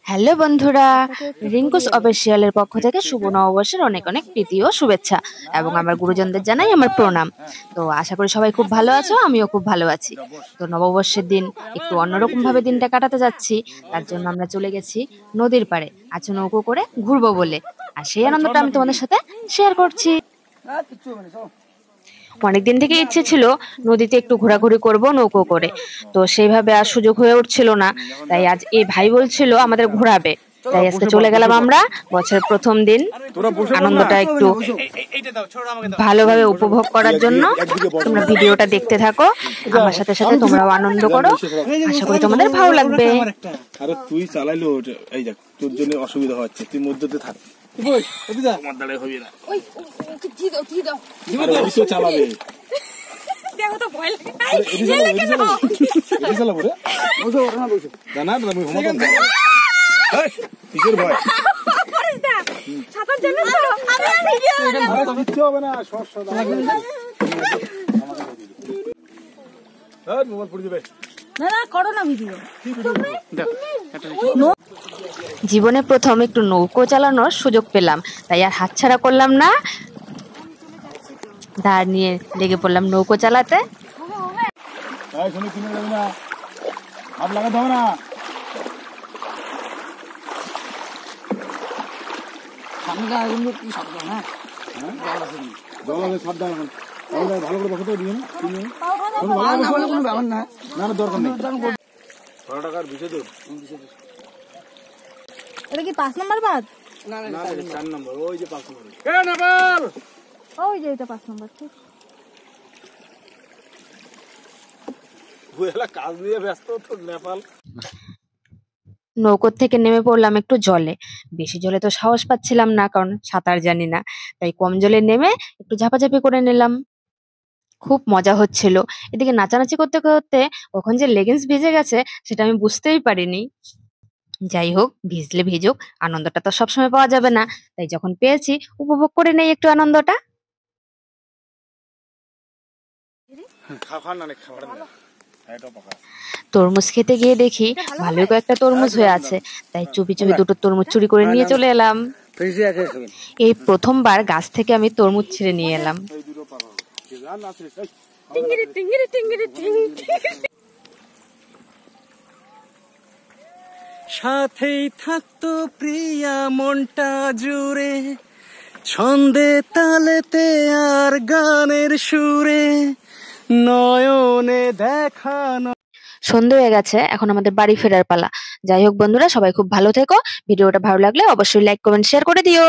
Hello বন্ধুরা, রিঙ্কুস অফিসিয়ালের পক্ষ থেকে শুভ নববর্ষের অনেক অনেক প্রীতি ও শুভেচ্ছা এবং আমার গুরুজনদের জানাই আমার প্রণাম। তো আশা করি সবাই খুব ভালো আছো, আমিও খুব ভালো আছি। তো নববর্ষের দিন একটু অন্যরকম ভাবে দিনটা কাটাতে যাচ্ছি, তার জন্য আমরা চলে গেছি নদীর পাড়ে আছো নৌকো করে ঘুরবো বলে। আর সেই আনন্দটা আমি তোমাদের সাথে শেয়ার করছি। অনেকদিন থেকে ইচ্ছে ছিল নদীতে একটু ঘোরাঘুরি করব নৌকো করে, তো সেইভাবে আর সুযোগ হয়ে উঠছিল না। তাই আজ এই ভাই বলছিল আমাদের ঘোরাবে, তাই আজকে চলে গেলাম আমরা বছরের প্রথম দিন আনন্দটা একটু ভালোভাবে উপভোগ করার জন্য। তোমরা ভিডিওটা দেখতে থাকো, আমার সাথে সাথে তোমরাও আনন্দ করো, আশা করি তোমাদের ভালো লাগবে। আরে তুই চালাইলো, এই দেখ তোর জন্য অসুবিধা হচ্ছে, তুই মধ্যতে থাক। চালাবে জীবনে প্রথম একটু নৌকো চালানোর সুযোগ পেলাম, তাই আর হাতছাড়া করলাম না, দাঁড় নিয়ে লেগে পড়লাম নৌকো চালাতে। এটা কি 5 নম্বর বাদ? না 4 নম্বর, ওই যে 5 নম্বর। ওই যে এটা 5 নম্বর। ঠিক কাজ নিয়ে ব্যস্ত তো নেপাল। নৌকো থেকে নেমে পড়লাম একটু জলে, বেশি জলে তো সাহস পাচ্ছিলাম না, কারণ সাঁতার জানি না, তাই কম জলে নেমে একটু ঝাপাঝাপি করে নিলাম। খুব মজা হচ্ছিল, এদিকে নাচানাচি করতে করতে কখন যে লেগিংস ভিজে গেছে সেটা আমি বুঝতেই পারিনি। যাই হোক, ভিজলে ভিজুক, আনন্দটা তো সবসময় পাওয়া যাবে না, তাই যখন পেয়েছি উপভোগ করে নেই একটু আনন্দটা। তরমুজ খেতে গিয়ে দেখি ভালোই কয়েকটা তরমুজ হয়ে আছে, তাই চুপি চুপি দুটো তরমুজ চুরি করে নিয়ে চলে এলাম। এই প্রথমবার গাছ থেকে আমি তরমুজ ছিঁড়ে নিয়ে এলাম। সাথেই থাকতো প্রিয়া মনটা জুড়ে, ছন্দে তালেতে আর গানের সুরে, নয়নে দেখানো। সন্ধে হয়ে গেছে, এখন আমাদের বাড়ি ফেরার পালা। যাই হোক বন্ধুরা, সবাই খুব ভালো থেকো। ভিডিওটা ভালো লাগলে অবশ্যই লাইক কমেন্ট শেয়ার করে দিও।